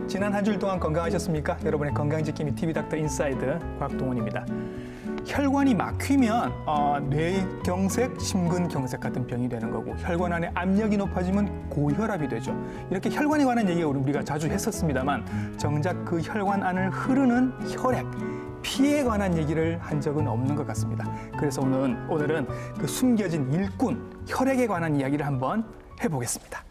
지난 한 주일 동안 건강하셨습니까? 여러분의 건강지킴이 TV 닥터 인사이드 곽동원입니다. 혈관이 막히면 뇌경색, 심근경색 같은 병이 되는 거고 혈관 안에 압력이 높아지면 고혈압이 되죠. 이렇게 혈관에 관한 얘기가 우리가 자주 했었습니다만 정작 그 혈관 안을 흐르는 혈액, 피에 관한 얘기를 한 적은 없는 것 같습니다. 그래서 오늘은 그 숨겨진 일꾼, 혈액에 관한 이야기를 한번 해보겠습니다.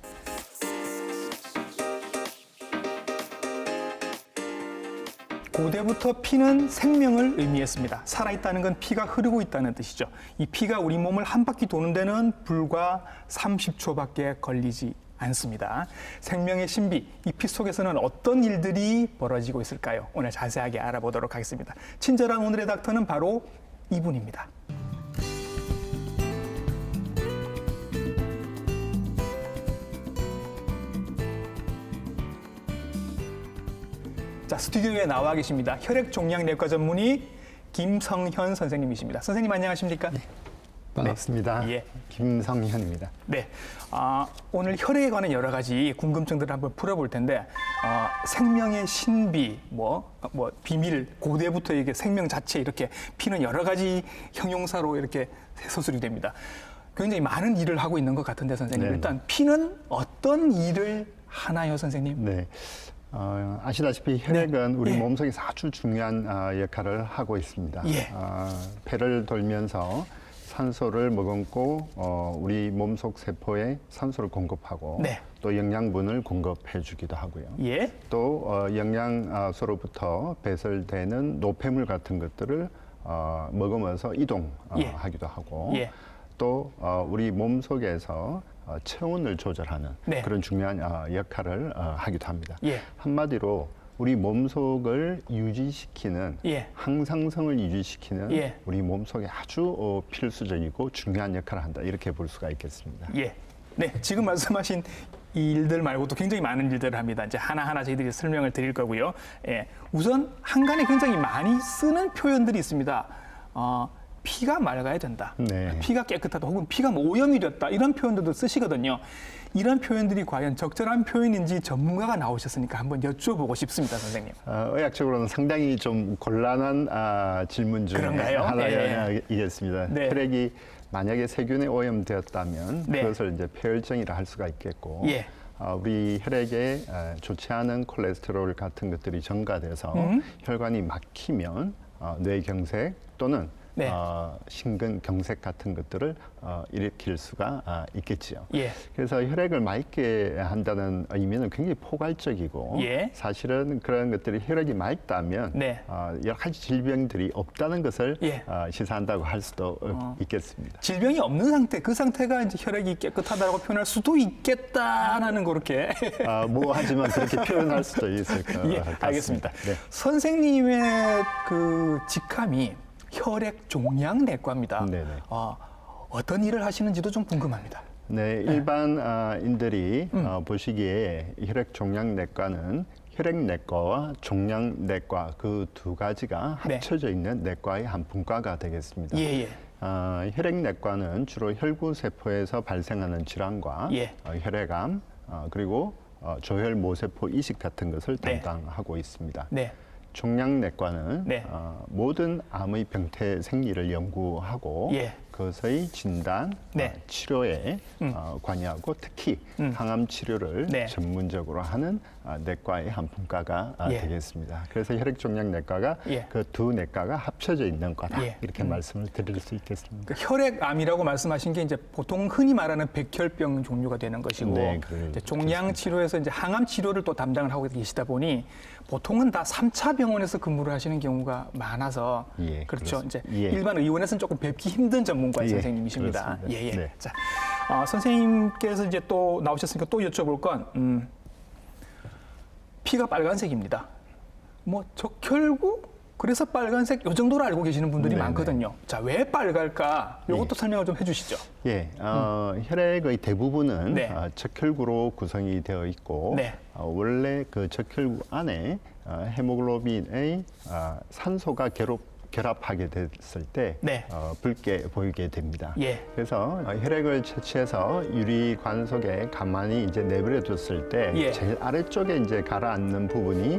고대부터 피는 생명을 의미했습니다. 살아있다는 건 피가 흐르고 있다는 뜻이죠. 이 피가 우리 몸을 한 바퀴 도는 데는 불과 30초밖에 걸리지 않습니다. 생명의 신비, 이 피 속에서는 어떤 일들이 벌어지고 있을까요? 오늘 자세하게 알아보도록 하겠습니다. 친절한 오늘의 닥터는 바로 이분입니다. 자, 스튜디오에 나와 계십니다. 혈액종양내과 전문의 김성현 선생님이십니다. 선생님 안녕하십니까? 네, 반갑습니다. 네. 예. 김성현입니다. 네, 오늘 혈액에 관한 여러 가지 궁금증들을 한번 풀어볼 텐데 생명의 신비, 비밀, 고대부터 이게 생명 자체 이렇게 피는 여러 가지 형용사로 이렇게 서술이 됩니다. 굉장히 많은 일을 하고 있는 것 같은데 선생님, 네. 일단 피는 어떤 일을 하나요, 선생님? 네. 아시다시피 혈액은 우리 예. 몸속에서 아주 중요한 역할을 하고 있습니다. 예. 폐를 돌면서 산소를 머금고 우리 몸속 세포에 산소를 공급하고 네. 또 영양분을 공급해 주기도 하고요. 예. 또 영양소로부터 배설되는 노폐물 같은 것들을 머금어서 이동하기도 하고 예. 또 우리 몸속에서 체온을 조절하는 네. 그런 중요한 역할을 하기도 합니다. 예. 한마디로 우리 몸속을 유지시키는 예. 항상성을 유지시키는 예. 우리 몸속에 아주 필수적이고 중요한 역할을 한다 이렇게 볼 수가 있겠습니다. 예. 네, 지금 말씀하신 이 일들 말고도 굉장히 많은 일들을 합니다. 이제 하나하나 저희들이 설명을 드릴 거고요. 예. 우선 한간에 굉장히 많이 쓰는 표현들이 있습니다. 피가 맑아야 된다. 네. 피가 깨끗하다. 혹은 피가 오염이 됐다. 이런 표현들도 쓰시거든요. 이런 표현들이 과연 적절한 표현인지 전문가가 나오셨으니까 한번 여쭤보고 싶습니다, 선생님. 의학적으로는 상당히 좀 곤란한 질문 중에 그런가요? 하나이겠습니다. 네. 혈액이 만약에 세균에 오염되었다면 네. 그것을 이제 폐혈증이라 할 수가 있겠고 예. 우리 혈액에 좋지 않은 콜레스테롤 같은 것들이 증가돼서 혈관이 막히면 뇌경색 또는 네. 심근경색 같은 것들을 일으킬 수가 있겠지요. 예. 그래서 혈액을 맑게 한다는 의미는 굉장히 포괄적이고 예. 사실은 그런 것들이 혈액이 맑다면 네. 여러 가지 질병들이 없다는 것을 예. 시사한다고 할 수도 있겠습니다. 질병이 없는 상태, 그 상태가 이제 혈액이 깨끗하다고 표현할 수도 있겠다라는 그렇게. 하지만 그렇게 표현할 수도 있을 것 예, 같습니다. 알겠습니다. 네. 선생님의 그 직함이 혈액종양내과입니다. 네네. 어떤 일을 하시는지도 좀 궁금합니다. 네, 일반인들이 보시기에 혈액종양내과는 혈액내과와 종양내과 그 두 가지가 네. 합쳐져 있는 내과의 한 분과가 되겠습니다. 예. 혈액내과는 주로 혈구세포에서 발생하는 질환과 예. 혈액암 그리고 조혈모세포 이식 같은 것을 네. 담당하고 있습니다. 네. 종양내과는 네. 모든 암의 병태 생리를 연구하고 예. 그것의 진단, 네. 치료에 관여하고 특히 항암 치료를 네. 전문적으로 하는 내과의 한 분과가 예. 되겠습니다. 그래서 혈액종양내과가 예. 그 두 내과가 합쳐져 있는 과다 예. 이렇게 말씀을 드릴 수 있겠습니다. 그 혈액암이라고 말씀하신 게 이제 보통 흔히 말하는 백혈병 종류가 되는 것이고 네, 이제 종양 치료에서 이제 항암 치료를 또 담당을 하고 계시다 보니 보통은 다 3차 병원에서 근무를 하시는 경우가 많아서 예, 그렇죠. 그렇습니다. 이제 예. 일반 의원에서는 조금 뵙기 힘든 전문가의 예, 선생님이십니다. 그렇습니다. 네. 자, 선생님께서 이제 또 나오셨으니까 또 여쭤볼 건 피가 빨간색입니다. 적혈구? 그래서 빨간색 요 정도로 알고 계시는 분들이 네네. 많거든요. 자, 왜 빨갈까? 요것도 설명을 좀 해주시죠. 예, 혈액의 대부분은 네. 적혈구로 구성이 되어 있고 네. 원래 그 적혈구 안에 헤모글로빈의 산소가 결합하게 됐을 때 네. 붉게 보이게 됩니다. 예. 그래서 혈액을 채취해서 유리관 속에 가만히 이제 내버려 뒀을 때 예. 제일 아래쪽에 이제 가라앉는 부분이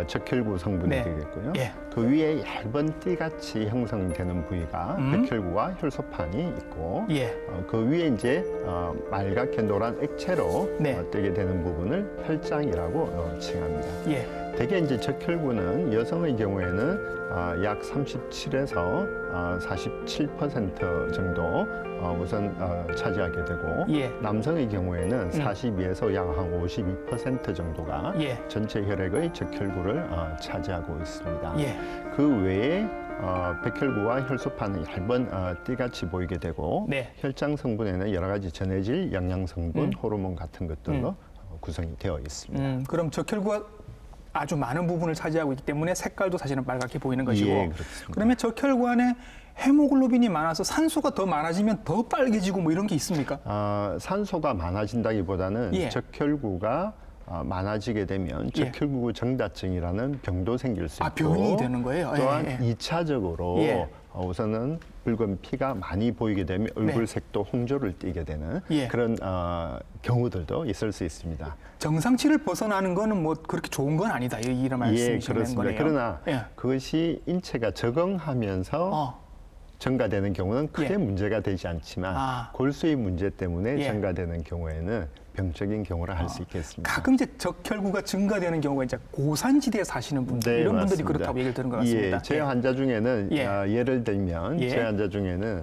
적혈구 성분이 네. 되겠고요. 예. 그 위에 얇은 띠같이 형성되는 부위가 백혈구와 혈소판이 있고 예. 그 위에 이제 말갛게 노란 액체로 네. 뜨게 되는 부분을 혈장이라고 칭합니다. 예. 대개 이제 적혈구는 여성의 경우에는 약 37에서 47% 정도 우선 차지하게 되고 예. 남성의 경우에는 42에서 약 한 52% 정도가 예. 전체 혈액의 적혈구를 차지하고 있습니다. 예. 그 외에 백혈구와 혈소판은 얇은 띠같이 보이게 되고 네. 혈장 성분에는 여러 가지 전해질 영양 성분, 호르몬 같은 것들로 구성이 되어 있습니다. 그럼 적혈구가 아주 많은 부분을 차지하고 있기 때문에 색깔도 사실은 빨갛게 보이는 것이고 예, 그렇습니다. 그러면 적혈구 안에 헤모글로빈이 많아서 산소가 더 많아지면 더 빨개지고 뭐 이런 게 있습니까? 산소가 많아진다기보다는 예. 적혈구가 많아지게 되면 예. 적혈구 정자증이라는 병도 생길 수 있고 병이 되는 거예요? 또한 예, 예. 2차적으로 예. 우선은 붉은 피가 많이 보이게 되면 얼굴색도 홍조를 띠게 되는 예. 그런 경우들도 있을 수 있습니다. 정상치를 벗어나는 거는 뭐 그렇게 좋은 건 아니다 이런 예, 말씀이시는 그렇습니다. 거네요. 그러나 예. 그것이 인체가 적응하면서 증가되는 경우는 크게 예. 문제가 되지 않지만 골수의 문제 때문에 예. 증가되는 경우에는 병적인 경우라 할 수 있겠습니다. 가끔 이제 적혈구가 증가되는 경우가 이제 고산지대에 사시는 분들 이런 분들이 맞습니다. 그렇다고 얘기를 들은 것 같습니다. 예, 제 환자 중에는 예. 예를 들면 예. 제 환자 중에는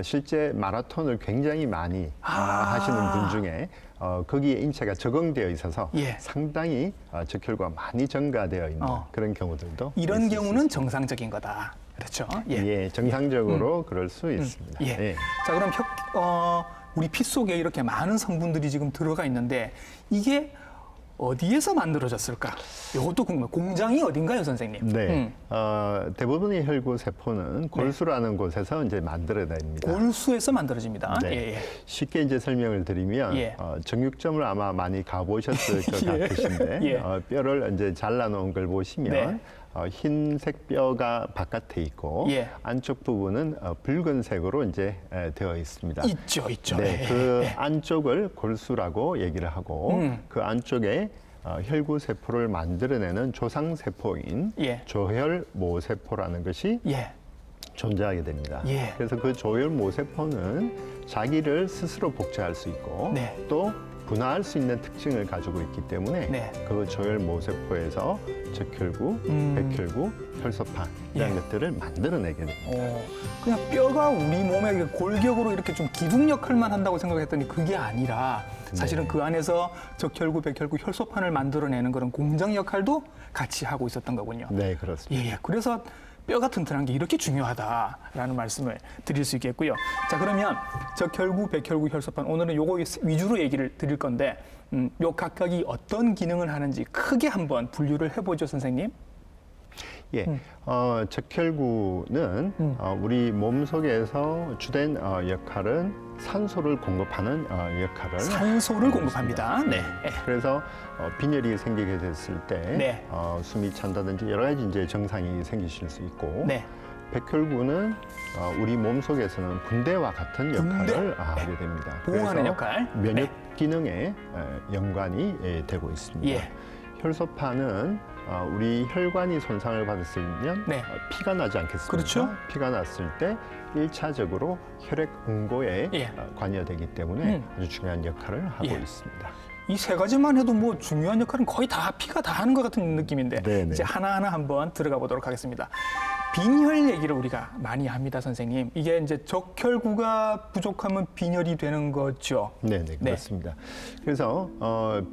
실제 마라톤을 굉장히 많이 하시는 분 중에 거기에 인체가 적응되어 있어서 예. 상당히 적혈구가 많이 증가되어 있는 그런 경우들도 이런 있을 수 경우는 있습니다. 정상적인 거다. 그렇죠. 예, 정상적으로 그럴 수 있습니다. 예. 예. 자, 그럼 우리 피 속에 이렇게 많은 성분들이 지금 들어가 있는데 이게 어디에서 만들어졌을까? 이것도 궁금해요. 공장이 어딘가요, 선생님? 네, 대부분의 혈구 세포는 골수라는 곳에서 이제 만들어냅니다. 골수에서 만들어집니다. 네. 예, 예. 쉽게 이제 설명을 드리면 예. 정육점을 아마 많이 가보셨을 것 예. 같으신데 예. 뼈를 이제 잘라놓은 걸 보시면 네. 흰색 뼈가 바깥에 있고 예. 안쪽 부분은 붉은색으로 이제 되어 있습니다. 있죠, 있죠. 네, 예, 그 예. 안쪽을 골수라고 얘기를 하고 그 안쪽에 혈구 세포를 만들어내는 조상 세포인 예. 조혈모 세포라는 것이 예. 존재하게 됩니다. 예. 그래서 그 조혈모 세포는 자기를 스스로 복제할 수 있고 네. 또 분화할 수 있는 특징을 가지고 있기 때문에 네. 그 조혈모 세포에서 적혈구, 백혈구, 혈소판 이런 예. 것들을 만들어내게 됩니다. 그냥 뼈가 우리 몸에 골격으로 이렇게 좀 기둥 역할만 한다고 생각했더니 그게 아니라 사실은 그 안에서 적혈구, 백혈구, 혈소판을 만들어내는 그런 공장 역할도 같이 하고 있었던 거군요. 네, 그렇습니다. 예, 예. 그래서 뼈가 튼튼한 게 이렇게 중요하다라는 말씀을 드릴 수 있겠고요. 자, 그러면 적혈구, 백혈구, 혈소판 오늘은 요거 위주로 얘기를 드릴 건데 요 각각이 어떤 기능을 하는지 크게 한번 분류를 해보죠, 선생님. 예, 적혈구는 우리 몸 속에서 주된 역할은 산소를 공급하는 역할을 산소를 공급합니다. 네. 그래서 빈혈이 생기게 됐을 때 네. 숨이 찬다든지 여러 가지 이제 증상이 생기실 수 있고 네. 백혈구는 우리 몸 속에서는 군대와 같은 역할을 하게 됩니다. 보호하는 그래서 역할. 면역 기능에 연관이 되고 있습니다. 예. 혈소판은 우리 혈관이 손상을 받았으면 네. 피가 나지 않겠습니까? 그렇죠. 피가 났을 때 1차적으로 혈액 응고에 예. 관여되기 때문에 아주 중요한 역할을 하고 예. 있습니다. 이 세 가지만 해도 뭐 중요한 역할은 거의 다 피가 다 하는 것 같은 느낌인데 네네. 이제 하나하나 한번 들어가 보도록 하겠습니다. 빈혈 얘기를 우리가 많이 합니다, 선생님. 이게 이제 적혈구가 부족하면 빈혈이 되는 거죠. 네네, 그렇습니다. 그래서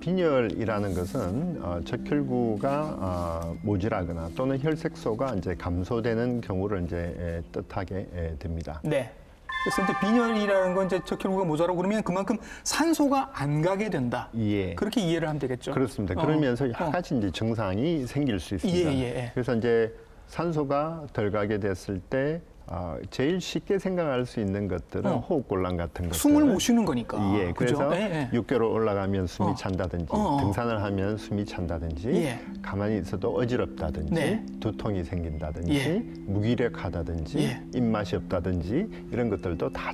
빈혈이라는 것은 적혈구가 모자라거나 또는 혈색소가 이제 감소되는 경우를 이제 뜻하게 됩니다. 네. 그래서 이제 빈혈이라는 건 이제 적혈구가 모자라고 그러면 그만큼 산소가 안 가게 된다. 예. 그렇게 이해를 하면 되겠죠. 그렇습니다. 그러면서 여러 가지 이제 증상이 생길 수 있습니다. 예, 예, 예. 그래서 이제 산소가 덜 가게 됐을 때 제일 쉽게 생각할 수 있는 것들은 호흡곤란 같은 것들. 숨을 못 쉬는 거니까. 예, 그래서 그죠? 예, 예. 6개월 올라가면 숨이 어. 찬다든지, 어. 등산을 하면 숨이 찬다든지, 예. 가만히 있어도 어지럽다든지, 네. 두통이 생긴다든지, 예. 무기력하다든지, 예. 입맛이 없다든지 이런 것들도 다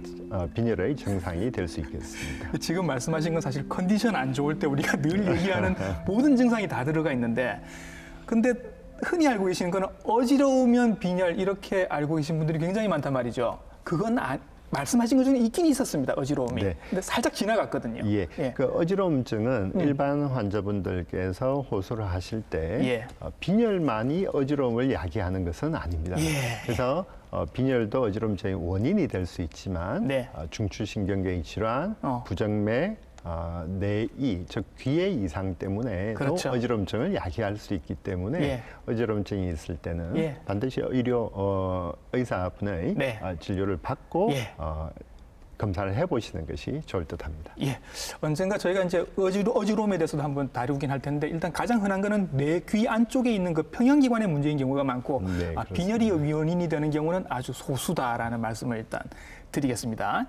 빈혈의 증상이 될 수 있겠습니다. 지금 말씀하신 건 사실 컨디션 안 좋을 때 우리가 늘 얘기하는 모든 증상이 다 들어가 있는데, 근데 흔히 알고 계시는 거는 어지러우면 빈혈 이렇게 알고 계신 분들이 굉장히 많단 말이죠. 그건 말씀하신 것 중에 있긴 있었습니다. 어지러움이. 네. 근데 살짝 지나갔거든요. 예, 예. 그 어지러움증은 일반 환자분들께서 호소를 하실 때 빈혈만이 어지러움을 야기하는 것은 아닙니다. 예. 그래서 빈혈도 어지러움증의 원인이 될 수 있지만 네. 중추신경계의 질환, 어. 부정맥, 뇌이, 즉 귀의 이상 때문에 그렇죠. 어지러움증을 야기할 수 있기 때문에 예. 어지러움증이 있을 때는 예. 반드시 의사분의 네. 진료를 받고 예. 검사를 해보시는 것이 좋을 듯합니다. 예. 언젠가 저희가 이제 어지러움에 대해서도 한번 다루긴 할 텐데, 일단 가장 흔한 거는 뇌 귀 안쪽에 있는 그 평형기관의 문제인 경우가 많고, 네, 빈혈이 원인이 되는 경우는 아주 소수다라는 말씀을 일단 드리겠습니다.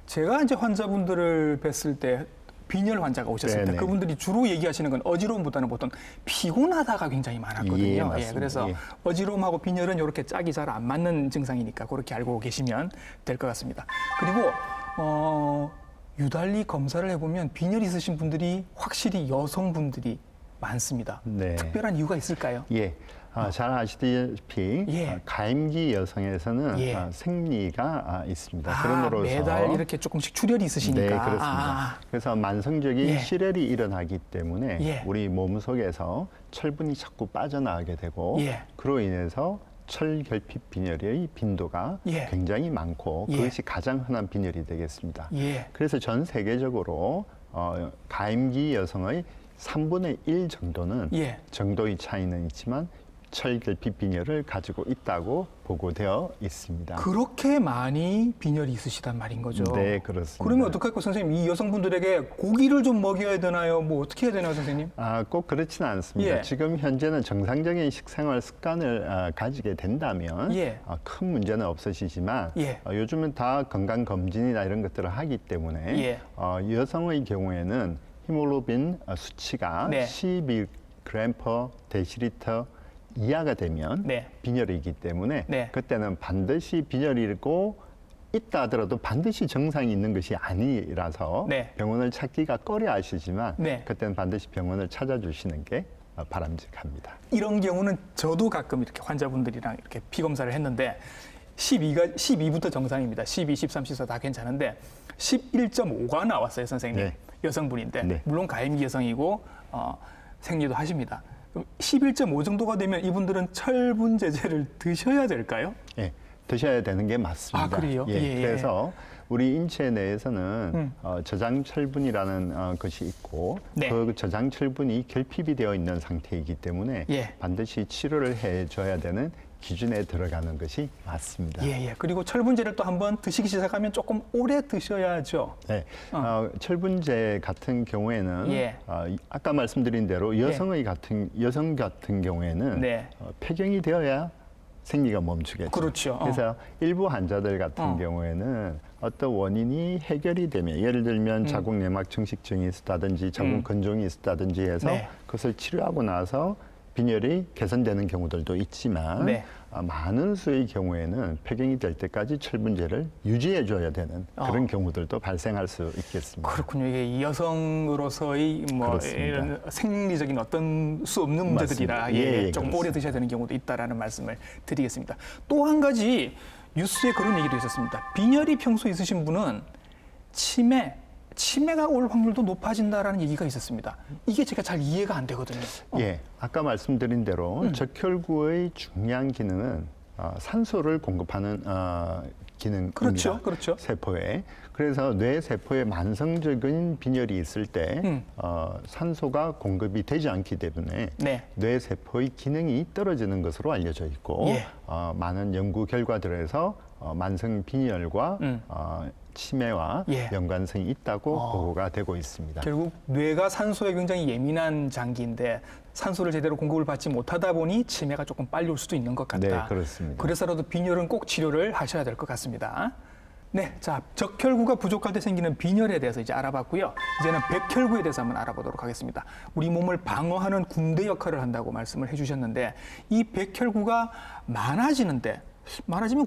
제가 이제 환자분들을 뵀을 때 빈혈 환자가 오셨을 때 네네. 그분들이 주로 얘기하시는 건 어지러움보다는 보통 피곤하다가 굉장히 많았거든요. 예, 맞습니다. 그래서 예. 어지러움하고 빈혈은 이렇게 짝이 잘 안 맞는 증상이니까 그렇게 알고 계시면 될 것 같습니다. 그리고 유달리 검사를 해보면 빈혈 있으신 분들이 확실히 여성분들이 많습니다. 네. 특별한 이유가 있을까요? 예. 잘 아시다시피 예. 가임기 여성에서는 예. 생리가 있습니다. 그러므로서 매달 이렇게 조금씩 출혈이 있으시니까. 네, 그렇습니다. 그래서 만성적인 예. 실혈이 일어나기 때문에 예. 우리 몸 속에서 철분이 자꾸 빠져나가게 되고 예. 그로 인해서 철결핍 빈혈의 빈도가 예. 굉장히 많고 예. 그것이 가장 흔한 빈혈이 되겠습니다. 예. 그래서 전 세계적으로 가임기 여성의 3분의 1 정도는 예. 정도의 차이는 있지만 철결핍 빈혈을 가지고 있다고 보고되어 있습니다. 그렇게 많이 빈혈이 있으시단 말인 거죠. 네, 그렇습니다. 그러면 어떡할까요, 선생님? 이 여성분들에게 고기를 좀 먹여야 되나요? 뭐 어떻게 해야 되나요, 선생님? 꼭 그렇지는 않습니다. 예. 지금 현재는 정상적인 식생활 습관을 가지게 된다면 예. 큰 문제는 없으시지만 예. 요즘은 다 건강 검진이나 이런 것들을 하기 때문에 예. 여성의 경우에는 히모글로빈 수치가 네. 12g/dL 이하가 되면 네. 빈혈이기 때문에 네. 그때는 반드시 빈혈이고 있다 하더라도 반드시 정상이 있는 것이 아니라서 네. 병원을 찾기가 꺼려 하시지만 네. 그때는 반드시 병원을 찾아주시는 게 바람직합니다. 이런 경우는 저도 가끔 이렇게 환자분들이랑 이렇게 피검사를 했는데 12부터 정상입니다. 12, 13, 14 다 괜찮은데 11.5가 나왔어요, 선생님. 네. 여성분인데 네. 물론 가임기 여성이고 생리도 하십니다. 그럼 11.5 정도가 되면 이분들은 철분제제를 드셔야 될까요? 예, 드셔야 되는 게 맞습니다. 아, 그래요? 예, 예. 그래서 우리 인체 내에서는 저장철분이라는 것이 있고 네. 그 저장철분이 결핍이 되어 있는 상태이기 때문에 예. 반드시 치료를 해줘야 되는 기준에 들어가는 것이 맞습니다. 예. 그리고 철분제를 또 한번 드시기 시작하면 조금 오래 드셔야죠. 네, 철분제 같은 경우에는 예. 아까 말씀드린 대로 여성 같은 경우에는 네. 폐경이 되어야 생리가 멈추겠죠. 그렇죠. 그래서 일부 환자들 같은 경우에는 어떤 원인이 해결이 되면 예를 들면 자궁 내막 증식증이 있었다든지 자궁 건종이 있었다든지 해서 네. 그것을 치료하고 나서 빈혈이 개선되는 경우들도 있지만 네. 많은 수의 경우에는 폐경이 될 때까지 철분제를 유지해 줘야 되는 그런 경우들도 발생할 수 있겠습니다. 그렇군요. 이게 여성으로서의 뭐 그렇습니다. 이런 생리적인 어떤 수 없는 문제들이라 맞습니다. 예, 좀 그렇습니다. 오래 드셔야 되는 경우도 있다라는 말씀을 드리겠습니다. 또 한 가지 뉴스에 그런 얘기도 있었습니다. 빈혈이 평소에 있으신 분은 치매가 올 확률도 높아진다라는 얘기가 있었습니다. 이게 제가 잘 이해가 안 되거든요. 예, 아까 말씀드린 대로 적혈구의 중요한 기능은 산소를 공급하는 기능입니다. 그렇죠. 세포에. 그래서 뇌 세포에 만성적인 빈혈이 있을 때 산소가 공급이 되지 않기 때문에 네. 뇌 세포의 기능이 떨어지는 것으로 알려져 있고 예. 많은 연구 결과들에서 만성 빈혈과 치매와 예. 연관성이 있다고 보고가 되고 있습니다. 결국 뇌가 산소에 굉장히 예민한 장기인데 산소를 제대로 공급을 받지 못하다 보니 치매가 조금 빨리 올 수도 있는 것 같다. 네, 그렇습니다. 그래서라도 빈혈은 꼭 치료를 하셔야 될 것 같습니다. 네, 자, 적혈구가 부족할 때 생기는 빈혈에 대해서 이제 알아봤고요. 이제는 백혈구에 대해서 한번 알아보도록 하겠습니다. 우리 몸을 방어하는 군대 역할을 한다고 말씀을 해주셨는데 이 백혈구가 많아지면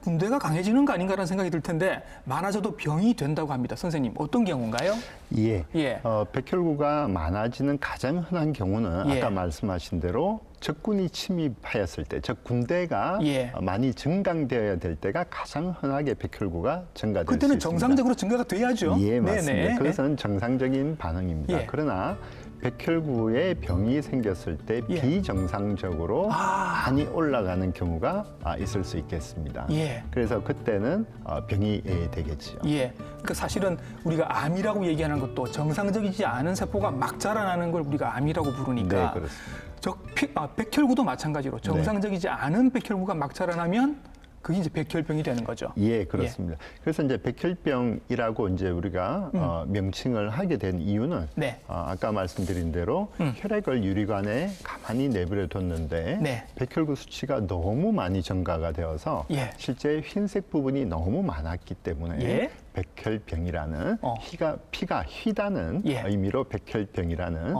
군대가 강해지는 거 아닌가라는 생각이 들 텐데 많아져도 병이 된다고 합니다. 선생님, 어떤 경우인가요? 예. 예. 백혈구가 많아지는 가장 흔한 경우는 예. 아까 말씀하신 대로 적군이 침입하였을 때, 즉 군대가 예. 많이 증강되어야 될 때가 가장 흔하게 백혈구가 증가될 수 있습니다. 그때는 정상적으로 증가가 돼야죠. 예, 맞습니다. 네네. 그것은 정상적인 반응입니다. 예. 그러나 백혈구에 병이 생겼을 때 예. 비정상적으로 많이 올라가는 경우가 있을 수 있겠습니다. 예. 그래서 그때는 병이 되겠지요. 예. 그러니까 사실은 우리가 암이라고 얘기하는 것도 정상적이지 않은 세포가 막 자라나는 걸 우리가 암이라고 부르니까 네, 그렇습니다. 백혈구도 마찬가지로 정상적이지 않은 백혈구가 막 자라나면 그게 이제 백혈병이 되는 거죠. 예, 그렇습니다. 그래서 이제 백혈병이라고 이제 우리가 명칭을 하게 된 이유는 네. 아까 말씀드린 대로 혈액을 유리관에 가만히 내버려 뒀는데 네. 백혈구 수치가 너무 많이 증가가 되어서 예. 실제 흰색 부분이 너무 많았기 때문에 예. 백혈병이라는 피가 휘다는 예. 의미로 백혈병이라는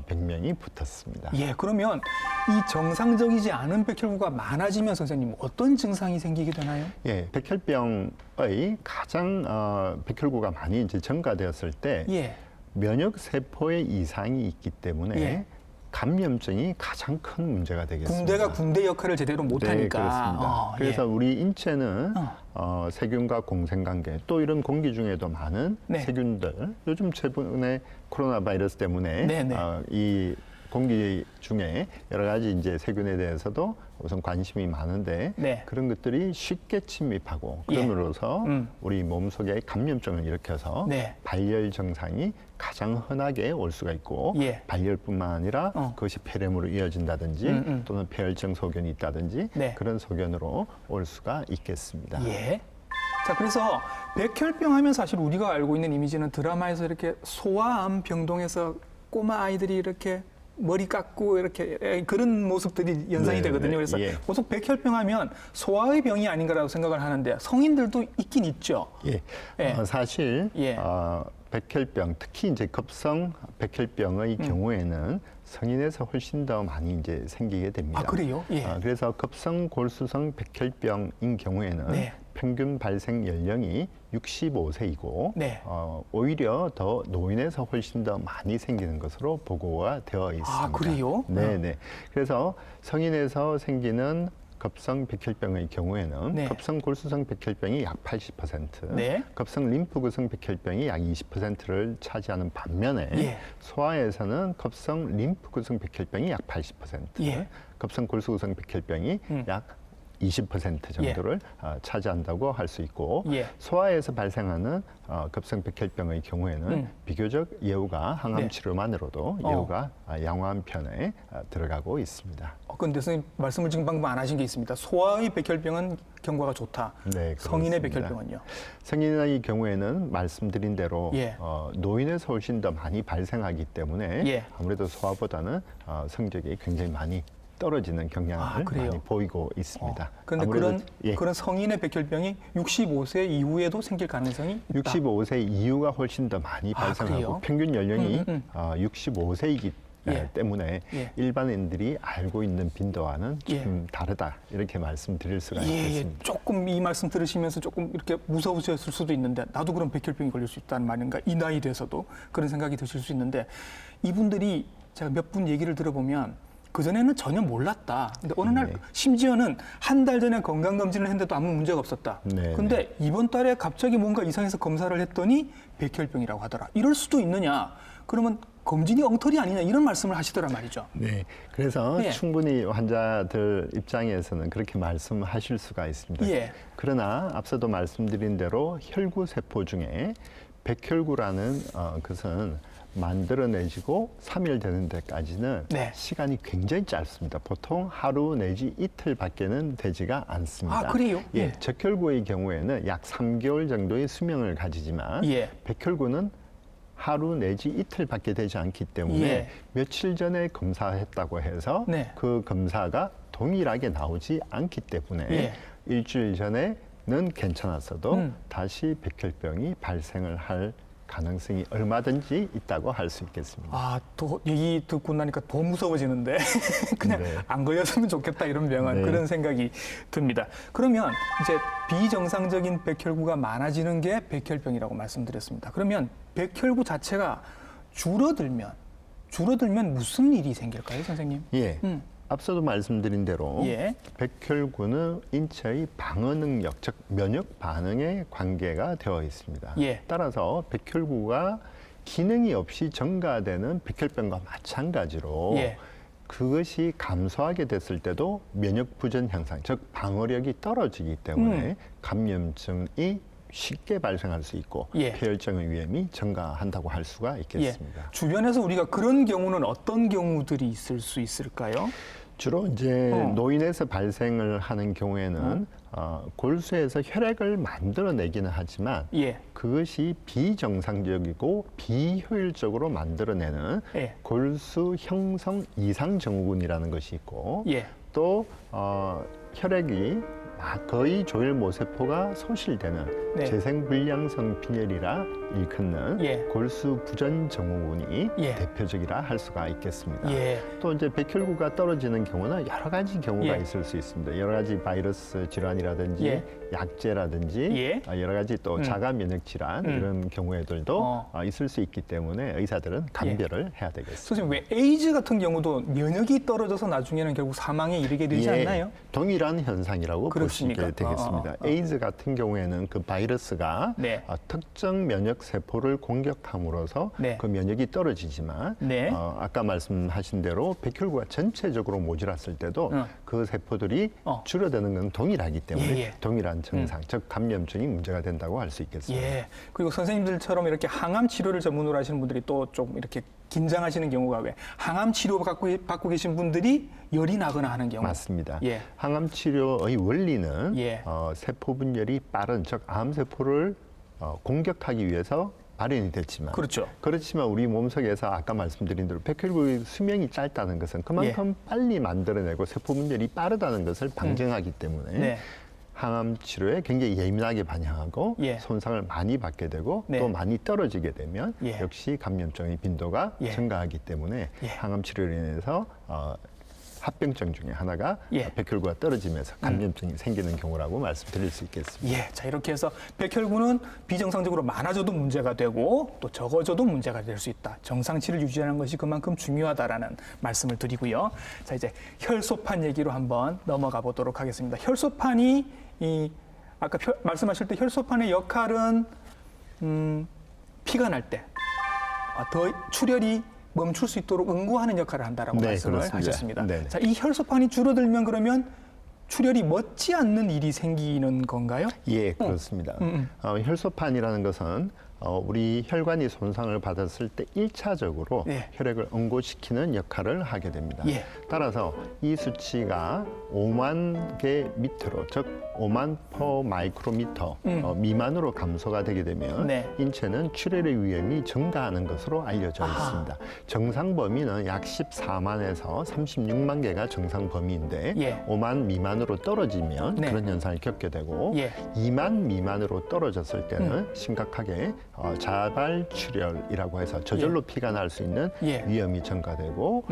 병명이 붙었습니다. 예, 그러면 이 정상적이지 않은 백혈구가 많아지면 선생님 어떤 증상이 생기게 되나요? 예, 백혈병의 가장 백혈구가 많이 이제 증가되었을 때 예. 면역 세포에 이상이 있기 때문에 예. 감염증이 가장 큰 문제가 되겠습니다. 군대가 군대 역할을 제대로 못하니까. 네, 그렇습니다. 그래서 우리 인체는 세균과 공생관계 또 이런 공기 중에도 많은 네. 세균들 요즘 최근에 코로나 바이러스 때문에 네, 네. 이 공기 중에 여러 가지 이제 세균에 대해서도 우선 관심이 많은데 네. 그런 것들이 쉽게 침입하고 그럼으로써 우리 몸속에 감염증을 일으켜서 네. 발열 증상이 가장 흔하게 올 수가 있고 예. 발열뿐만 아니라 그것이 폐렴으로 이어진다든지 또는 폐혈증 소견이 있다든지 네. 그런 소견으로 올 수가 있겠습니다. 예. 자, 그래서 백혈병 하면 사실 우리가 알고 있는 이미지는 드라마에서 이렇게 소아암 병동에서 꼬마 아이들이 이렇게 머리 깎고 이렇게 그런 모습들이 연상이 네, 되거든요. 네, 그래서 예. 보통 백혈병 하면 소아의 병이 아닌가라고 생각을 하는데 성인들도 있긴 있죠. 예. 예. 사실 예. 백혈병, 특히 이제 급성 백혈병의 경우에는 성인에서 훨씬 더 많이 이제 생기게 됩니다. 아, 그래요? 예. 그래서 급성 골수성 백혈병인 경우에는 네. 평균 발생 연령이 65세이고 네. 오히려 더 노인에서 훨씬 더 많이 생기는 것으로 보고가 되어 있습니다. 아, 그래요? 네. 그래서 성인에서 생기는 급성 백혈병의 경우에는 네. 급성 골수성 백혈병이 약 80%, 네. 급성 림프구성 백혈병이 약 20%를 차지하는 반면에 예. 소아에서는 급성 림프구성 백혈병이 약 80%, 예. 급성 골수구성 백혈병이 약 20% 정도를 차지한다고 할 수 있고 예. 소아에서 발생하는 급성 백혈병의 경우에는 비교적 예후가 항암 네. 치료만으로도 예후가 양호한 편에 들어가고 있습니다. 근데 선생님 말씀을 지금 방금 안 하신 게 있습니다. 소아의 백혈병은 경과가 좋다. 네, 성인의 그렇습니다. 백혈병은요? 성인의 경우에는 말씀드린 대로 예. 노인에서 훨씬 더 많이 발생하기 때문에 예. 아무래도 소아보다는 성적이 굉장히 많이 떨어지는 경향을 그래요? 많이 보이고 있습니다. 그런데 아무래도, 그런 성인의 백혈병이 65세 이후에도 생길 가능성이 있다. 65세 이후가 훨씬 더 많이 그래요? 발생하고 평균 연령이 65세이기 예. 때문에 예. 일반인들이 알고 있는 빈도와는 좀 다르다 이렇게 말씀드릴 수가 있겠습니다. 조금 이 말씀 들으시면서 조금 이렇게 무서우셨을 수도 있는데 나도 그럼 백혈병이 걸릴 수 있다는 말인가? 이 나이 돼서도 그런 생각이 드실 수 있는데 이분들이 제가 몇 분 얘기를 들어보면 그전에는 전혀 몰랐다. 근데 어느 날 심지어는 한 달 전에 건강검진을 했는데도 아무 문제가 없었다. 네, 근데 이번 달에 갑자기 뭔가 이상해서 검사를 했더니 백혈병이라고 하더라. 이럴 수도 있느냐? 그러면 검진이 엉터리 아니냐? 이런 말씀을 하시더란 말이죠. 네, 그래서 예. 충분히 환자들 입장에서는 그렇게 말씀하실 수가 있습니다. 예. 그러나 앞서도 말씀드린 대로 혈구 세포 중에 백혈구라는 것은 만들어내지고 3일 되는 데까지는 네. 시간이 굉장히 짧습니다. 보통 하루 내지 이틀밖에는 되지가 않습니다. 아, 그래요? 예, 예. 적혈구의 경우에는 약 3개월 정도의 수명을 가지지만 예. 백혈구는 하루 내지 이틀밖에 되지 않기 때문에 예. 며칠 전에 검사했다고 해서 네. 그 검사가 동일하게 나오지 않기 때문에 예. 일주일 전에는 괜찮았어도 음. 다시 백혈병이 발생을 할 가능성이 얼마든지 있다고 할 수 있겠습니다. 아, 또 얘기 듣고 나니까 더 무서워지는데 그냥 네. 안 걸렸으면 좋겠다 이런 병은 네. 그런 생각이 듭니다. 그러면 이제 비정상적인 백혈구가 많아지는 게 백혈병이라고 말씀드렸습니다. 그러면 백혈구 자체가 줄어들면 무슨 일이 생길까요, 선생님? 예. 음. 앞서도 말씀드린 대로 예. 백혈구는 인체의 방어 능력, 즉 면역 반응에 관계가 되어 있습니다. 예. 따라서 백혈구가 기능이 없이 증가되는 백혈병과 마찬가지로 예. 그것이 감소하게 됐을 때도 면역 부전 현상, 즉 방어력이 떨어지기 때문에 감염증이 쉽게 발생할 수 있고 예. 폐혈증의 위험이 증가한다고 할 수가 있겠습니다. 예. 주변에서 우리가 그런 경우는 어떤 경우들이 있을 수 있을까요? 주로 이제 어. 노인에서 발생을 하는 경우에는 골수에서 혈액을 만들어내기는 하지만 예. 그것이 비정상적이고 비효율적으로 만들어내는 예. 골수 형성 이상 증후군이라는 것이 있고 예. 또 혈액이 거의 조혈모세포가 소실되는 네. 재생불량성 빈혈이라 일컫는 예. 골수 부전 증후군이 예. 대표적이라 할 수가 있겠습니다. 예. 또 이제 백혈구가 떨어지는 경우는 여러 가지 경우가 예. 있을 수 있습니다. 여러 가지 바이러스 질환이라든지 예. 약제라든지 예. 여러 가지 또 자가 면역 질환 이런 경우에들도 있을 수 있기 때문에 의사들은 감별을 해야 되겠습니다. 선생님, 왜 에이즈 같은 경우도 면역이 떨어져서 나중에는 결국 사망에 이르게 되지 예, 않나요? 동일한 현상이라고 볼 수 있게 그렇습니까? 되겠습니다. 에이즈 같은 경우에는 그 바이러스가 네. 특정 면역 세포를 공격함으로써 네. 그 면역이 떨어지지만 네. 아까 말씀하신 대로 백혈구가 전체적으로 모질았을 때도 그 세포들이 줄어드는 건 동일하기 때문에 예, 예. 동일한 증상, 즉 감염증이 문제가 된다고 할 수 있겠습니다. 예. 그리고 선생님들처럼 이렇게 항암 치료를 전문으로 하시는 분들이 또 좀 이렇게 긴장하시는 경우가 왜 항암 치료 받고 계신 분들이 열이 나거나 하는 경우. 맞습니다. 예. 항암 치료의 원리는 예. 세포 분열이 빠른, 즉 암세포를 공격하기 위해서 마련이 됐지만 그렇죠. 그렇지만 우리 몸속에서 아까 말씀드린 대로 백혈구의 수명이 짧다는 것은 그만큼 빨리 만들어내고 세포 분열이 빠르다는 것을 방증하기 때문에 네. 항암 치료에 굉장히 예민하게 반응하고 예. 손상을 많이 받게 되고 네. 또 많이 떨어지게 되면 예. 역시 감염증의 빈도가 예. 증가하기 때문에 예. 항암 치료로 인해서 합병증 중에 하나가 예. 백혈구가 떨어지면서 감염증이 생기는 경우라고 말씀드릴 수 있겠습니다. 예. 자, 이렇게 해서 백혈구는 비정상적으로 많아져도 문제가 되고 또 적어져도 문제가 될 수 있다. 정상치를 유지하는 것이 그만큼 중요하다라는 말씀을 드리고요. 자, 이제 혈소판 얘기로 한번 넘어가 보도록 하겠습니다. 혈소판이 아까 말씀하실 때 혈소판의 역할은 피가 날 때 더 출혈이 멈출 수 있도록 응고하는 역할을 한다라고 네, 말씀을 그렇습니다. 하셨습니다. 네네. 자, 이 혈소판이 줄어들면 그러면 출혈이 멎지 않는 일이 생기는 건가요? 예, 그렇습니다. 혈소판이라는 것은 우리 혈관이 손상을 받았을 때 1차적으로 예. 혈액을 응고시키는 역할을 하게 됩니다. 예. 따라서 이 수치가 5만 개 밑으로, 즉 5만 퍼 마이크로미터 미만으로 감소가 되게 되면 네. 인체는 출혈의 위험이 증가하는 것으로 알려져 있습니다. 정상 범위는 약 14만에서 36만 개가 정상 범위인데 예. 5만 미만으로 떨어지면 네. 그런 현상을 겪게 되고 예. 2만 미만으로 떨어졌을 때는 심각하게 자발출혈이라고 해서 저절로 피가 날 수 있는 예. 위험이 증가되고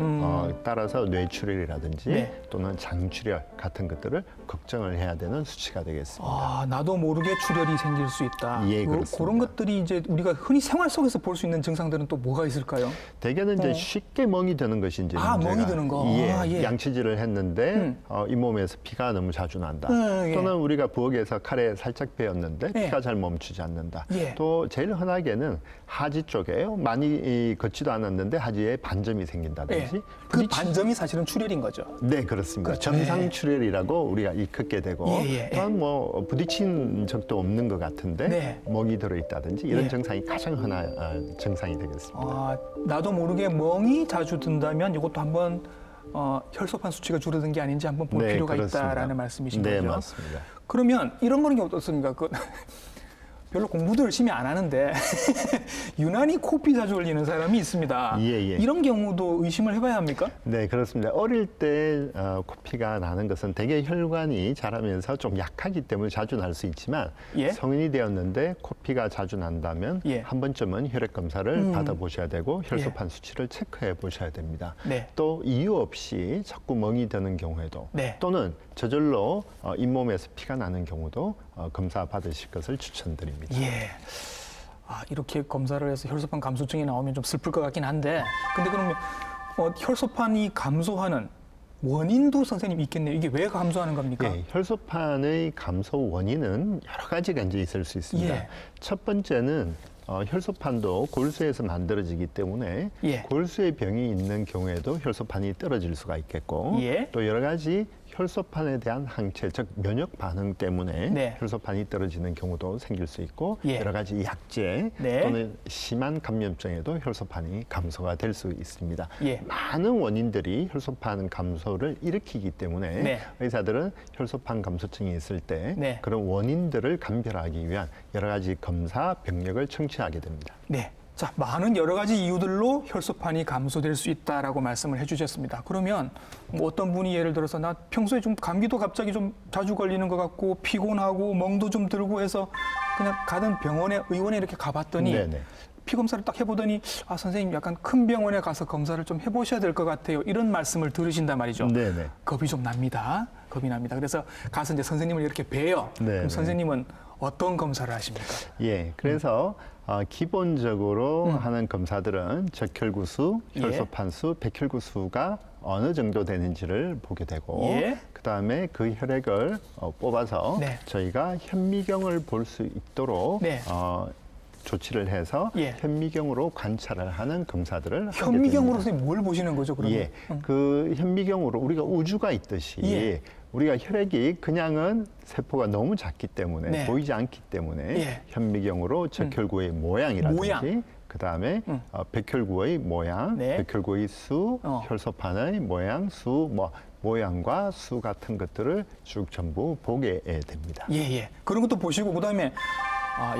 따라서 뇌출혈이라든지 네. 또는 장출혈 같은 것들을 걱정을 해야 되는 수치가 되겠습니다. 아, 나도 모르게 출혈이 생길 수 있다. 예, 그렇습니다. 그런 것들이 이제 우리가 흔히 생활 속에서 볼 수 있는 증상들은 또 뭐가 있을까요? 대개는 이제 쉽게 멍이 드는 것이 이제 아, 문제가. 멍이 드는 거. 예, 아, 예. 양치질을 했는데 잇몸에서 피가 너무 자주 난다. 예. 또는 우리가 부엌에서 칼에 살짝 베었는데 예. 피가 잘 멈추지 않는다. 예. 또 제일 제일 흔하게는 하지 쪽에 많이 걷지도 않았는데 하지에 반점이 생긴다든지. 예. 그 반점이 사실은 출혈인 거죠. 네, 그렇습니다. 그렇죠. 정상 예. 출혈이라고 우리가 일컫게 되고, 예. 또한 뭐 부딪힌 적도 없는 것 같은데 네. 멍이 들어있다든지 이런 예. 증상이 가장 흔한 증상이 되겠습니다. 나도 모르게 멍이 자주 든다면 이것도 한번 혈소판 수치가 줄어든 게 아닌지 한번 볼 네, 필요가 그렇습니다. 있다라는 말씀이신 네, 거죠. 맞습니다. 그러면 이런 거는 어떻습니까? 별로 공부도 열심히 안 하는데 유난히 코피 자주 흘리는 사람이 있습니다. 예. 이런 경우도 의심을 해봐야 합니까? 네, 그렇습니다. 어릴 때 코피가 나는 것은 대개 혈관이 자라면서 좀 약하기 때문에 자주 날 수 있지만 예. 성인이 되었는데 코피가 자주 난다면 예. 한 번쯤은 혈액 검사를 받아보셔야 되고 혈소판 예. 수치를 체크해 보셔야 됩니다. 네. 또 이유 없이 자꾸 멍이 드는 경우에도 네. 또는 저절로 잇몸에서 피가 나는 경우도 검사 받으실 것을 추천드립니다. 예. 이렇게 검사를 해서 혈소판 감소증이 나오면 좀 슬플 것 같긴 한데, 근데 그러면 혈소판이 감소하는 원인도 선생님 있겠네요. 이게 왜 감소하는 겁니까? 예, 혈소판의 감소 원인은 여러 가지가 이제 있을 수 있습니다. 예. 첫 번째는 혈소판도 골수에서 만들어지기 때문에 예. 골수의 병이 있는 경우에도 혈소판이 떨어질 수가 있겠고 예. 또 여러 가지 혈소판에 대한 항체, 즉 면역 반응 때문에 네. 혈소판이 떨어지는 경우도 생길 수 있고 예. 여러 가지 약제 네. 또는 심한 감염증에도 혈소판이 감소가 될 수 있습니다. 예. 많은 원인들이 혈소판 감소를 일으키기 때문에 네. 의사들은 혈소판 감소증이 있을 때 네. 그런 원인들을 감별하기 위한 여러 가지 검사 병력을 청취하게 됩니다. 네. 자, 많은 여러 가지 이유들로 혈소판이 감소될 수 있다라고 말씀을 해주셨습니다. 그러면 뭐 어떤 분이 예를 들어서 나 평소에 좀 감기도 갑자기 좀 자주 걸리는 것 같고 피곤하고 멍도 좀 들고 해서 그냥 가던 병원에 의원에 이렇게 가봤더니 네네. 피 검사를 딱 해보더니 선생님 약간 큰 병원에 가서 검사를 좀 해보셔야 될 것 같아요. 이런 말씀을 들으신단 말이죠. 네네. 겁이 좀 납니다. 겁이 납니다. 그래서 가서 이제 선생님을 이렇게 뵈요. 네네. 그럼 선생님은 어떤 검사를 하십니까? 예, 그래서 기본적으로 하는 검사들은 적혈구수, 예. 혈소판수, 백혈구수가 어느 정도 되는지를 보게 되고 예. 그다음에 그 혈액을 뽑아서 네. 저희가 현미경을 볼 수 있도록 네. 조치를 해서 예. 현미경으로 관찰을 하는 검사들을 하게 현미경으로 됩니다. 선생님 뭘 보시는 거죠, 그러면? 예, 그 현미경으로 우리가 우주가 있듯이 예. 우리가 혈액이 그냥은 세포가 너무 작기 때문에 네. 보이지 않기 때문에 예. 현미경으로 적혈구의 모양이라든지 모양. 그다음에 백혈구의 모양, 네. 백혈구의 수, 혈소판의 모양, 수, 모양과 수 같은 것들을 쭉 전부 보게 됩니다. 예. 그런 것도 보시고 그다음에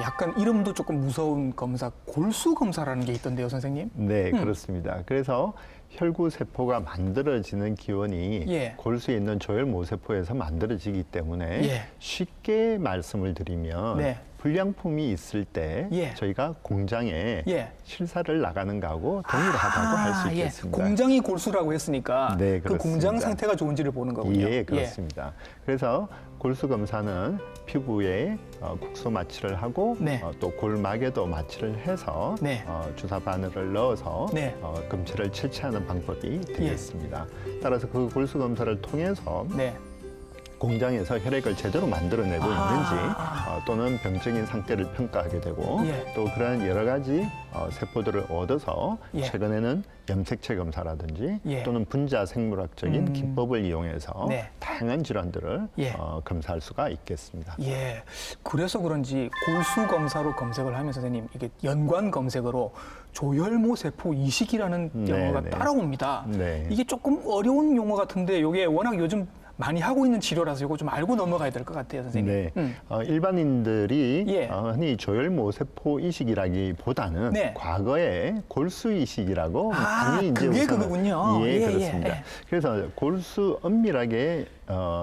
약간 이름도 조금 무서운 검사, 골수 검사라는 게 있던데요, 선생님? 네, 그렇습니다. 그래서 혈구 세포가 만들어지는 기원이 예. 골수에 있는 조혈모 세포에서 만들어지기 때문에 예. 쉽게 말씀을 드리면 네. 불량품이 있을 때 예. 저희가 공장에 예. 실사를 나가는 거하고 동일하다고 할 수 있겠습니다. 예. 공장이 골수라고 했으니까 네, 그 그렇습니다. 공장 상태가 좋은지를 보는 거군요. 예, 그렇습니다. 그래서 골수 검사는 피부에 국소 마취를 하고 네. 또 골막에도 마취를 해서 네. 주사 바늘을 넣어서 네. 검체를 채취하는 방법이 되겠습니다. 따라서 그 골수 검사를 통해서 네. 공장에서 혈액을 제대로 만들어내고 있는지 또는 병적인 상태를 평가하게 되고 예. 또 그러한 여러 가지 세포들을 얻어서 예. 최근에는 염색체 검사라든지 예. 또는 분자 생물학적인 기법을 이용해서 네. 다양한 질환들을 예. 검사할 수가 있겠습니다. 예. 그래서 그런지 골수 검사로 검색을 하면 선생님 이게 연관 검색어로 조혈모 세포 이식이라는 용어가 네. 따라옵니다. 네. 이게 조금 어려운 용어 같은데 이게 워낙 요즘 많이 하고 있는 치료라서 이거 좀 알고 넘어가야 될 것 같아요, 선생님. 네, 일반인들이 예. 흔히 조혈모세포 이식이라기보다는 네. 과거에 골수 이식이라고 당연히 이제 그게 우선은- 그거군요. 예, 예, 그렇습니다. 예. 그래서 골수 엄밀하게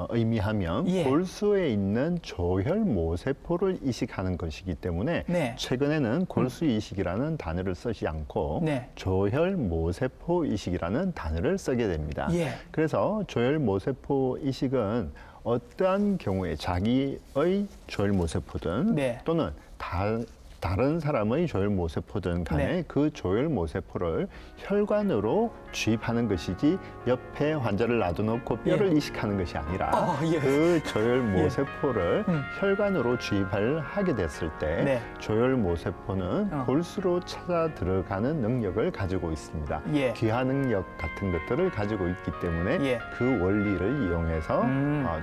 의미하면 예. 골수에 있는 조혈모세포를 이식하는 것이기 때문에 네. 최근에는 골수 이식이라는 단어를 쓰지 않고 네. 조혈모세포 이식이라는 단어를 쓰게 됩니다. 예. 그래서 조혈모세포 이식은 어떠한 경우에 자기의 조혈모세포든 네. 또는 다른 사람의 조혈모세포든 간에 네. 그 조혈모세포를 혈관으로 주입하는 것이지 옆에 환자를 놔둬놓고 뼈를 이식하는 것이 아니라 예. 그 조혈모세포를 혈관으로 주입을 하게 됐을 때 네. 조혈모세포는 골수로 찾아 들어가는 능력을 가지고 있습니다. 예. 귀화 능력 같은 것들을 가지고 있기 때문에 예. 그 원리를 이용해서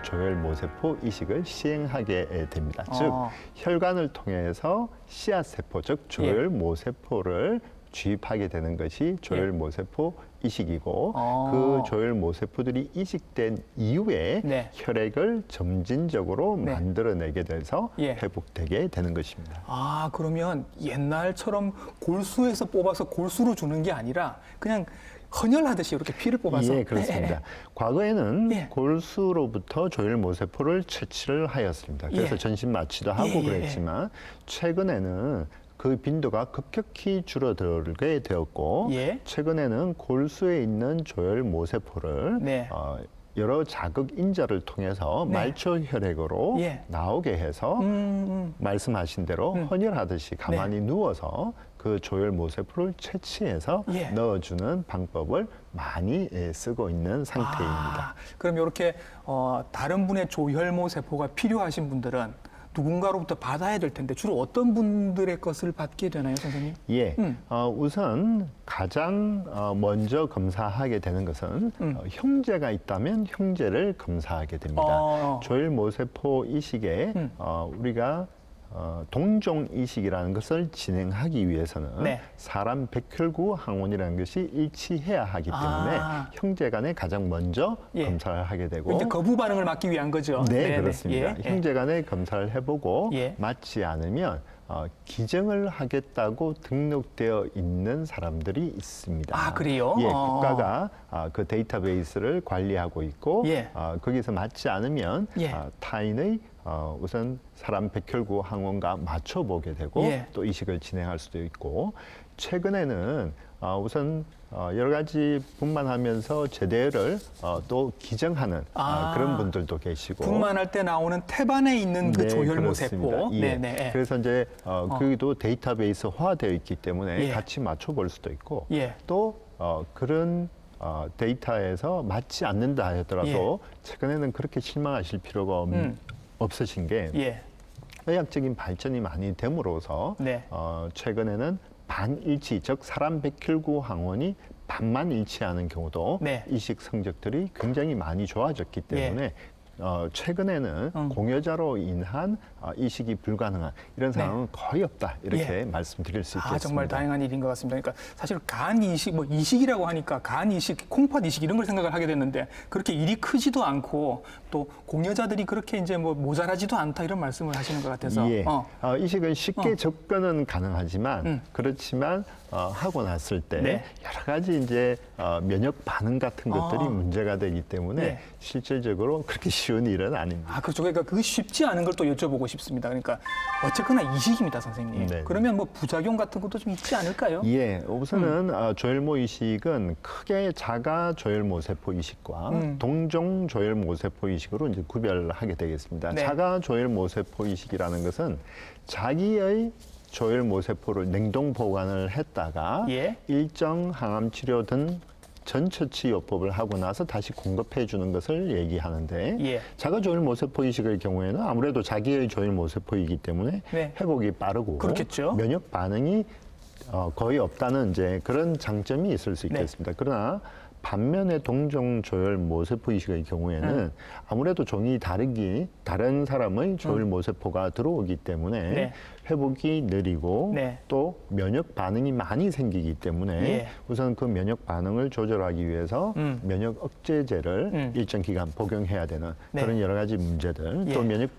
조혈모세포 이식을 시행하게 됩니다. 즉 혈관을 통해서 씨앗세포, 즉 조혈모세포를 주입하게 되는 것이 조혈모세포 이식이고 그 조혈모세포들이 이식된 이후에 네. 혈액을 점진적으로 네. 만들어내게 돼서 예. 회복되게 되는 것입니다. 아, 그러면 옛날처럼 골수에서 뽑아서 골수로 주는 게 아니라 그냥 헌혈하듯이 이렇게 피를 뽑아서. 예, 그렇습니다. 과거에는 예. 골수로부터 조혈모세포를 채취를 하였습니다. 그래서 예. 전신 마취도 하고 예, 예, 그랬지만 최근에는 그 빈도가 급격히 줄어들게 되었고 예. 최근에는 골수에 있는 조혈모세포를 네. 여러 자극 인자를 통해서 네. 말초 혈액으로 예. 나오게 해서 말씀하신 대로 헌혈하듯이 가만히 누워서 그 조혈모세포를 채취해서 예. 넣어주는 방법을 많이 쓰고 있는 상태입니다. 그럼 이렇게 다른 분의 조혈모 세포가 필요하신 분들은 누군가로부터 받아야 될 텐데 주로 어떤 분들의 것을 받게 되나요, 선생님? 예, 우선 가장 먼저 검사하게 되는 것은 형제가 있다면 형제를 검사하게 됩니다. 조혈모세포 이식에 우리가 동종 이식이라는 것을 진행하기 위해서는 네. 사람 백혈구 항원이라는 것이 일치해야 하기 때문에 형제 간에 가장 먼저 예. 검사를 하게 되고 이제 거부 반응을 막기 위한 거죠. 네, 네네. 그렇습니다. 예. 형제 간에 검사를 해보고 예. 맞지 않으면 기증을 하겠다고 등록되어 있는 사람들이 있습니다. 아, 그래요? 예, 국가가 그 데이터베이스를 관리하고 있고 예. 거기서 맞지 않으면 예. 타인의 우선 사람 백혈구 항원과 맞춰보게 되고 예. 또 이식을 진행할 수도 있고 최근에는 우선 여러 가지 분만하면서 제대를 또 기증하는 그런 분들도 계시고 분만할 때 나오는 태반에 있는 그 네, 조혈모 그렇습니다. 세포. 예. 네네. 그래서 이제 거기도 데이터베이스화되어 있기 때문에 예. 같이 맞춰볼 수도 있고 예. 또 그런 데이터에서 맞지 않는다 하더라도 최근에는 그렇게 실망하실 필요가 없으신 게 예. 의학적인 발전이 많이 됨으로써 네. 최근에는 반일치, 즉 사람 백혈구 항원이 반만 일치하는 경우도 네. 이식 성적들이 굉장히 많이 좋아졌기 때문에 최근에는 공여자로 인한 이식이 불가능한 이런 상황은 거의 없다 이렇게 말씀드릴 수 있겠습니다. 정말 다행한 일인 것 같습니다. 그러니까 사실 간 이식, 뭐 이식이라고 하니까 간 이식, 콩팥 이식 이런 걸 생각을 하게 됐는데 그렇게 일이 크지도 않고 또 공여자들이 그렇게 이제 뭐 모자라지도 않다 이런 말씀을 하시는 것 같아서. 예. 이식은 쉽게 접근은 가능하지만 그렇지만 하고 났을 때 네. 여러 가지 이제 면역 반응 같은 것들이 문제가 되기 때문에 네. 실질적으로 그렇게 쉬운 일은 아닙니다. 그렇죠. 그러니까 그 쉽지 않은 걸 또 여쭤보고 싶습니다. 그러니까 어쨌거나 이식입니다, 선생님. 네. 그러면 뭐 부작용 같은 것도 좀 있지 않을까요? 예, 우선은 조혈모 이식은 크게 자가 조혈모 세포 이식과 동종 조혈모 세포 이식으로 이제 구별하게 되겠습니다. 네. 자가 조혈모 세포 이식이라는 것은 자기의 조혈모 세포를 냉동 보관을 했다가 예. 일정 항암 치료 등 전처치 요법을 하고 나서 다시 공급해 주는 것을 얘기하는데 예. 자가 조혈모세포 이식의 경우에는 아무래도 자기의 조혈모세포이기 때문에 네. 회복이 빠르고 그렇겠죠. 면역 반응이 거의 없다는 이제 그런 장점이 있을 수 있겠습니다. 그러나 반면에 동종 조혈모세포 이식의 경우에는 아무래도 종이 다른 사람의 조혈모세포가 들어오기 때문에 네. 회복이 느리고 네. 또 면역 반응이 많이 생기기 때문에 예. 우선 그 면역 반응을 조절하기 위해서 면역 억제제를 일정 기간 복용해야 되는 네. 그런 여러 가지 문제들 예. 또 면역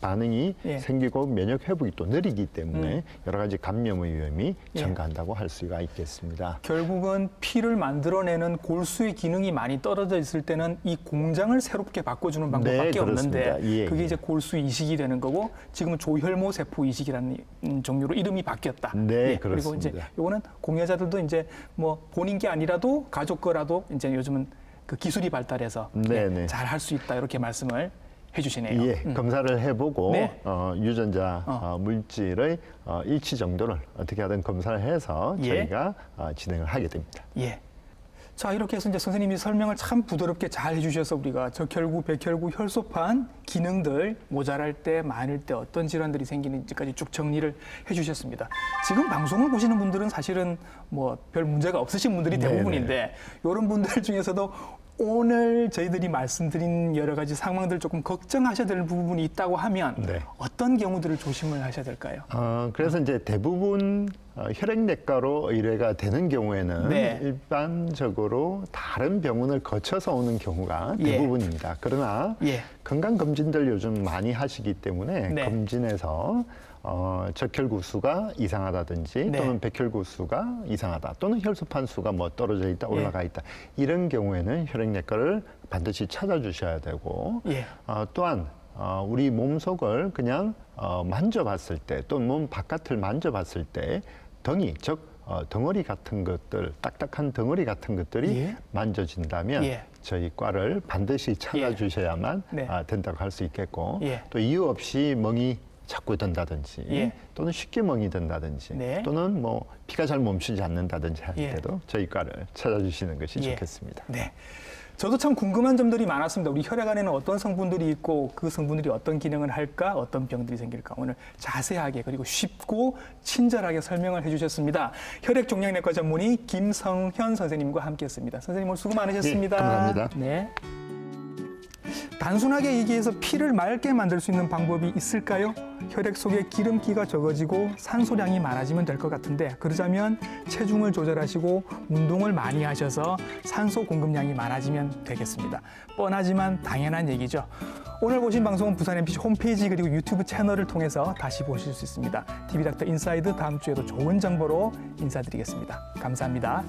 반응이 예. 생기고 면역 회복이 또 느리기 때문에 여러 가지 감염의 위험이 증가한다고 할 수가 있겠습니다. 결국은 피를 만들어내는 골수의 기능이 많이 떨어져 있을 때는 이 공장을 새롭게 바꿔주는 방법밖에 네, 없는데 그렇습니다. 예, 그게 예. 이제 골수 이식이 되는 거고 지금은 조혈모 세포 이식이라는 종류로 이름이 바뀌었다. 네, 그리고 그렇습니다. 이제 요거는 공여자들도 이제 뭐 본인 게 아니라도 가족 거라도 이제 요즘은 그 기술이 발달해서 네, 네. 잘 할 수 있다 이렇게 말씀을 해주시네요. 예, 검사를 해보고 네. 유전자 물질의 일치 정도를 어떻게 하든 검사를 해서 예. 저희가 진행을 하게 됩니다. 예. 자, 이렇게 해서 이제 선생님이 설명을 참 부드럽게 잘 해주셔서 우리가 적혈구, 백혈구, 혈소판 기능들 모자랄 때, 많을 때 어떤 질환들이 생기는지까지 쭉 정리를 해주셨습니다. 지금 방송을 보시는 분들은 사실은 뭐 별 문제가 없으신 분들이 대부분인데 이런 분들 중에서도 오늘 저희들이 말씀드린 여러 가지 상황들 조금 걱정하셔야 될 부분이 있다고 하면 네. 어떤 경우들을 조심을 하셔야 될까요? 그래서 이제 대부분 혈액내과로 의뢰가 되는 경우에는 네. 일반적으로 다른 병원을 거쳐서 오는 경우가 예. 대부분입니다. 그러나 예. 건강검진들 요즘 많이 하시기 때문에 네. 검진에서 적혈구 수가 이상하다든지 네. 또는 백혈구 수가 이상하다 또는 혈소판 수가 뭐 떨어져 있다 올라가 있다 이런 경우에는 혈액내과를 반드시 찾아주셔야 되고 예. 또한 우리 몸속을 그냥 만져봤을 때 또는 몸 바깥을 만져봤을 때 덩이 즉 덩어리 같은 것들 딱딱한 덩어리 같은 것들이 예. 만져진다면 예. 저희 과를 반드시 찾아주셔야만 네. 된다고 할 수 있겠고 예. 또 이유 없이 멍이 자꾸 든다든지 예. 또는 쉽게 멍이 든다든지 네. 또는 뭐 피가 잘 멈추지 않는다든지 할 예. 때도 저희 과를 찾아주시는 것이 예. 좋겠습니다. 네. 저도 참 궁금한 점들이 많았습니다. 우리 혈액 안에는 어떤 성분들이 있고 그 성분들이 어떤 기능을 할까, 어떤 병들이 생길까 오늘 자세하게 그리고 쉽고 친절하게 설명을 해주셨습니다. 혈액 종양내과 전문의 김성현 선생님과 함께했습니다. 선생님 오늘 수고 많으셨습니다. 예, 감사합니다. 네. 단순하게 얘기해서 피를 맑게 만들 수 있는 방법이 있을까요? 혈액 속에 기름기가 적어지고 산소량이 많아지면 될 것 같은데 그러자면 체중을 조절하시고 운동을 많이 하셔서 산소 공급량이 많아지면 되겠습니다. 뻔하지만 당연한 얘기죠. 오늘 보신 방송은 부산 MBC 홈페이지 그리고 유튜브 채널을 통해서 다시 보실 수 있습니다. TV닥터 인사이드 다음 주에도 좋은 정보로 인사드리겠습니다. 감사합니다.